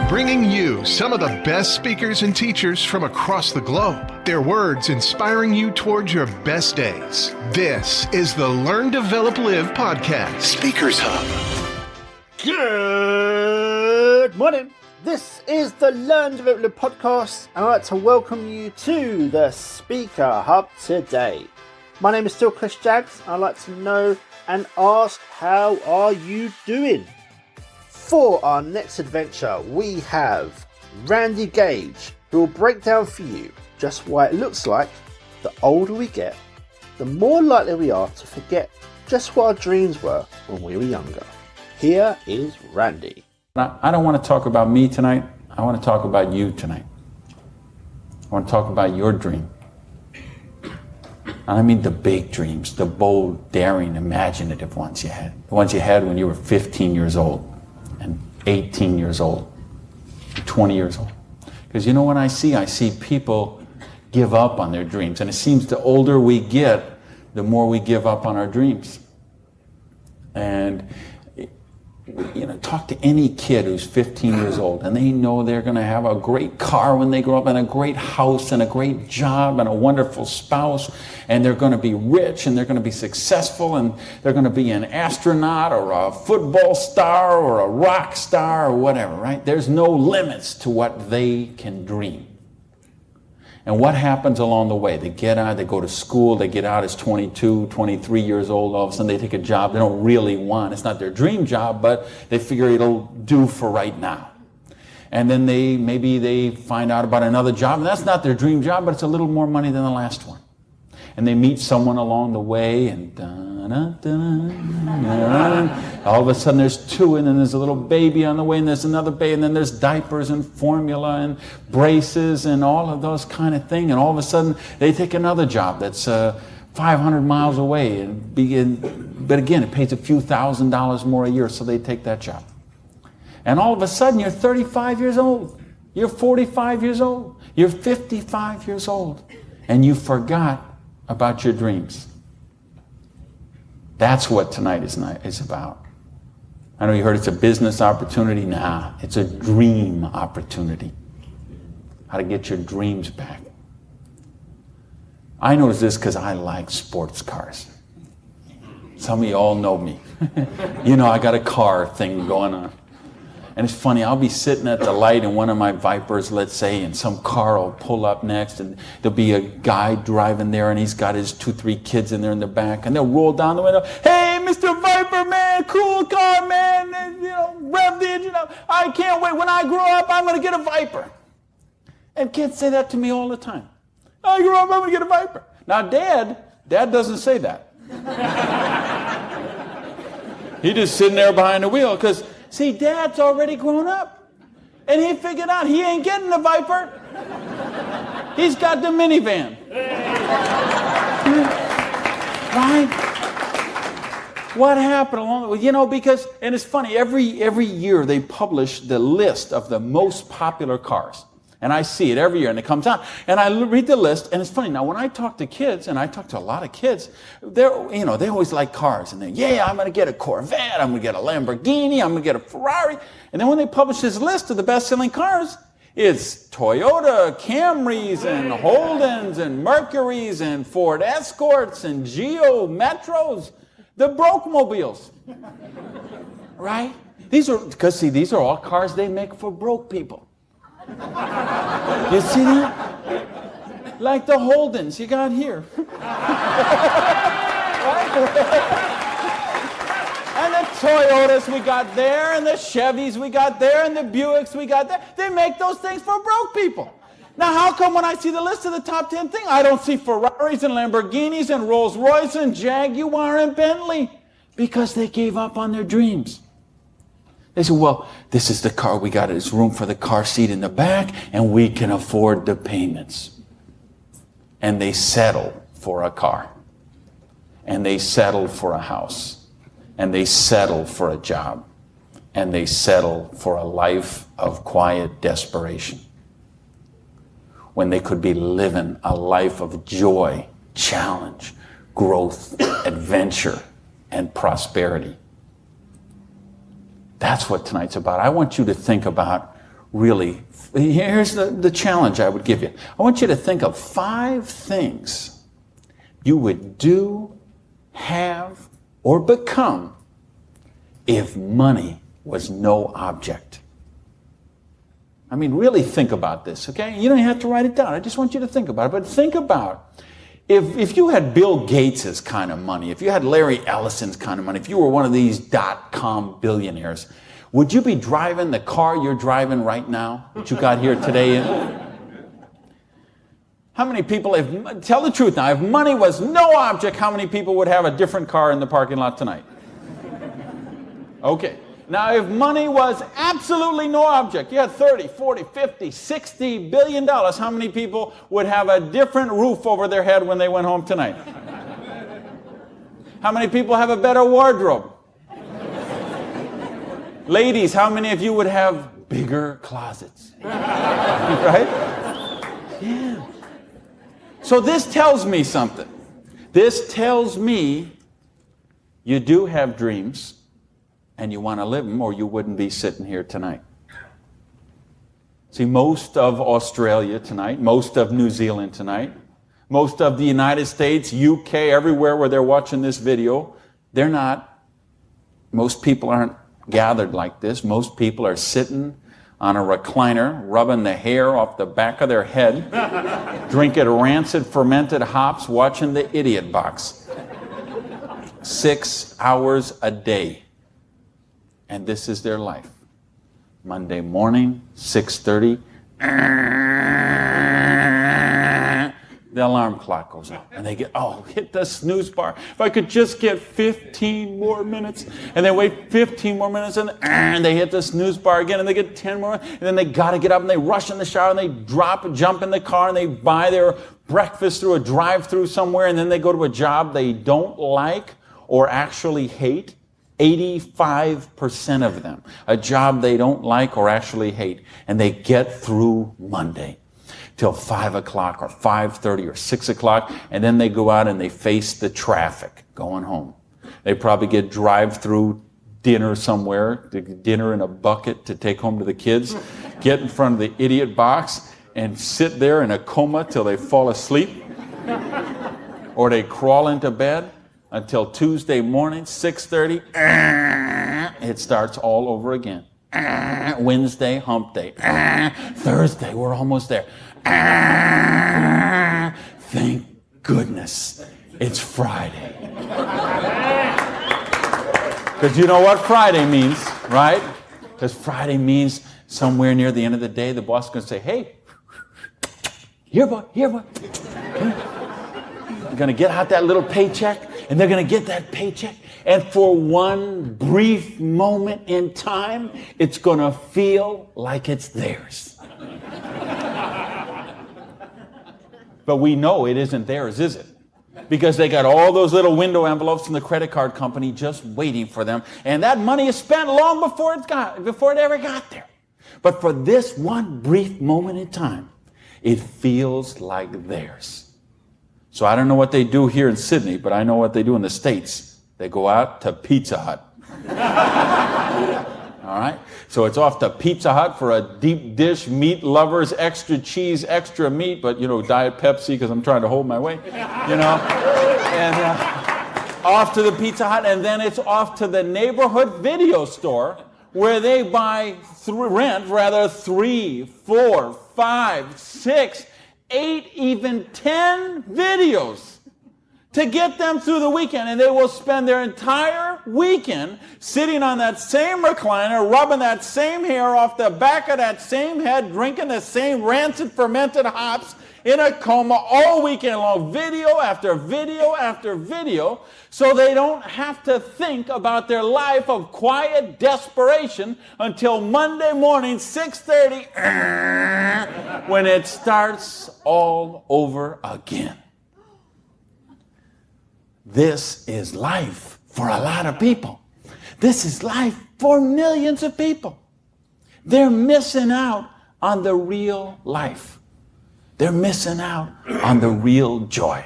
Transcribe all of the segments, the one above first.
bringing you some of the best speakers and teachers from across the globe. Their words inspiring you towards your best days. This is the Learn, Develop, Live podcast, Speakers Hub. Good morning. This is the Learn, Develop, Live podcast. I'd like to welcome you to the Speaker Hub today. My name is still Chris Jaggs. I'd like to know and ask, how are you doing? For our next adventure, we have Gage, who will break down for you just why it looks like the older we get, the more likely we are to forget just what our dreams were when we were younger. Here is Randy. I don't want to talk about me tonight. I want to talk about you tonight. I want to talk about your dream. I mean the big dreams, the bold, daring, imaginative ones you had. The ones you had when you were 15 years old. And 18 years old, 20 years old. Because you know what I see people give up on their dreams. And it seems the older we get, the more we give up on our dreams. And you know, talk to any kid who's 15 years old and they know they're going to have a great car when they grow up and a great house and a great job and a wonderful spouse, and they're going to be rich and they're going to be successful and they're going to be an astronaut or a football star or a rock star or whatever, right? There's no limits to what they can dream. And what happens along the way? They get out, they go to school, they get out as 22, 23 years old, all of a sudden they take a job they don't really want. It's not their dream job, but they figure it'll do for right now. And then maybe they find out about another job, and that's not their dream job, but it's a little more money than the last one. And they meet someone along the way, and all of a sudden there's two, and then there's a little baby on the way, and there's another baby, and then there's diapers and formula and braces and all of those kind of things. And all of a sudden they take another job that's 500 miles away, but again, it pays a few $1,000s more a year, so they take that job. And all of a sudden you're 35 years old, you're 45 years old, you're 55 years old, and you forgot about your dreams. That's what tonight is about. I know you heard it's a business opportunity. Nah, it's a dream opportunity. How to get your dreams back. I noticed this because I like sports cars. Some of you all know me. You know, I got a car thing going on. And it's funny, I'll be sitting at the light in one of my Vipers, let's say, and some car will pull up next, and there'll be a guy driving there, and he's got his 2-3 kids in there in the back, and they'll roll down the window, "Hey, Mr. Viper, man, cool car, man, and, you know, rev the engine up. I can't wait. When I grow up, I'm going to get a Viper." And kids say that to me all the time. "I grow up, I'm going to get a Viper." Now, Dad doesn't say that. He's just sitting there behind the wheel, because see, Dad's already grown up. And he figured out he ain't getting the Viper. He's got the minivan. Right? What happened along the way? You know, because, and it's funny, every year they publish the list of the most popular cars. And I see it every year, and it comes out. And I read the list, and it's funny. Now, when I talk to kids, and I talk to a lot of kids, they always like cars. And I'm going to get a Corvette, I'm going to get a Lamborghini, I'm going to get a Ferrari. And then when they publish this list of the best-selling cars, it's Toyota Camrys and Holdens and Mercurys and Ford Escorts and Geo Metros, the broke mobiles. Right? These are all cars they make for broke people. You see that? Like the Holdens you got here. And the Toyotas we got there, and the Chevys we got there, and the Buicks we got there. They make those things for broke people. Now, how come when I see the list of the top 10 things, I don't see Ferraris and Lamborghinis and Rolls Royce and Jaguar and Bentley? Because they gave up on their dreams. They said, well, this is the car we got. There's room for the car seat in the back, and we can afford the payments. And they settle for a car. And they settle for a house. And they settle for a job. And they settle for a life of quiet desperation. When they could be living a life of joy, challenge, growth, adventure, and prosperity. That's what tonight's about. I want you to think about really, here's the challenge I would give you. I want you to think of 5 things you would do, have, or become if money was no object. I mean, really think about this, okay? You don't have to write it down. I just want you to think about it. But think about if you had Bill Gates' kind of money, if you had Larry Ellison's kind of money, if you were one of these .com billionaires, would you be driving the car you're driving right now that you got here today in? How many people, tell the truth now, if money was no object, how many people would have a different car in the parking lot tonight? Okay. Now, if money was absolutely no object, you had 30, 40, 50, 60 billion dollars, how many people would have a different roof over their head when they went home tonight? How many people have a better wardrobe? Ladies, how many of you would have bigger closets? Right? Yeah. So this tells me something. This tells me you do have dreams and you want to live them, or you wouldn't be sitting here tonight. See, most of Australia tonight, most of New Zealand tonight, most of the United States, UK, everywhere where they're watching this video, most people aren't gathered like this. Most people are sitting on a recliner, rubbing the hair off the back of their head, drinking rancid fermented hops, watching the Idiot Box. 6 hours a day. And this is their life. Monday morning, 6:30, the alarm clock goes off. And they hit the snooze bar. If I could just get 15 more minutes. And they wait 15 more minutes, and they hit the snooze bar again, and they get 10 more. And then they got to get up, and they rush in the shower, and they jump in the car, and they buy their breakfast through a drive-through somewhere, and then they go to a job they don't like or actually hate. 85% of them, a job they don't like or actually hate, and they get through Monday till 5 o'clock or 5:30 or 6 o'clock, and then they go out and they face the traffic going home. They probably get drive-through dinner somewhere, dinner in a bucket to take home to the kids, get in front of the Idiot Box and sit there in a coma till they fall asleep, or they crawl into bed until Tuesday morning, 6:30, it starts all over again. Wednesday, hump day. Thursday, we're almost there. Thank goodness it's Friday. Because you know what Friday means, right? Because Friday means somewhere near the end of the day, the boss is going to say, hey, here, boy. You're going to get out that little paycheck, and they're going to get that paycheck, and for one brief moment in time, it's going to feel like it's theirs. But we know it isn't theirs, is it? Because they got all those little window envelopes from the credit card company just waiting for them, and that money is spent long before it ever got there. But for this one brief moment in time, it feels like theirs. So I don't know what they do here in Sydney, but I know what they do in the States. They go out to Pizza Hut. All right? So it's off to Pizza Hut for a deep dish, meat lovers, extra cheese, extra meat, but, Diet Pepsi because I'm trying to hold my weight, And off to the Pizza Hut, and then it's off to the neighborhood video store where they rent 3, 4, 5, 6, 8, even 10 videos to get them through the weekend. And they will spend their entire weekend sitting on that same recliner, rubbing that same hair off the back of that same head, drinking the same rancid fermented hops in a coma all weekend long, video after video after video, so they don't have to think about their life of quiet desperation until Monday morning, 6:30, when it starts all over again. This is life for a lot of people. This is life for millions of people. They're missing out on the real life. They're missing out on the real joy.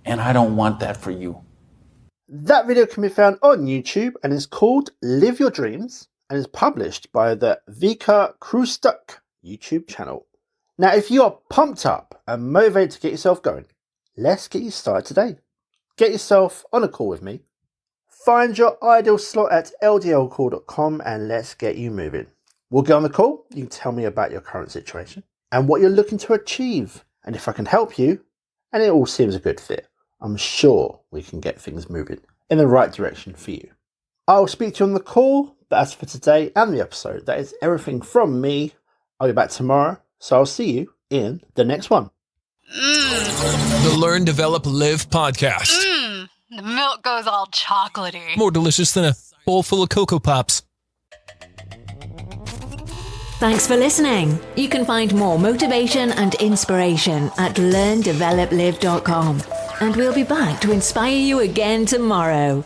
And I don't want that for you. That video can be found on YouTube and is called Live Your Dreams. and is published by the Vika Krustuk YouTube channel. Now, if you are pumped up and motivated to get yourself going, let's get you started today. Get yourself on a call with me. Find your ideal slot at ldlcall.com and let's get you moving. We'll get on the call. You can tell me about your current situation and what you're looking to achieve. And if I can help you, and it all seems a good fit, I'm sure we can get things moving in the right direction for you. I'll speak to you on the call, but as for today and the episode, that is everything from me. I'll be back tomorrow, so I'll see you in the next one. The Learn, Develop, Live podcast. The milk goes all chocolatey. More delicious than a bowl full of Cocoa Pops. Thanks for listening. You can find more motivation and inspiration at learndeveloplive.com. And we'll be back to inspire you again tomorrow.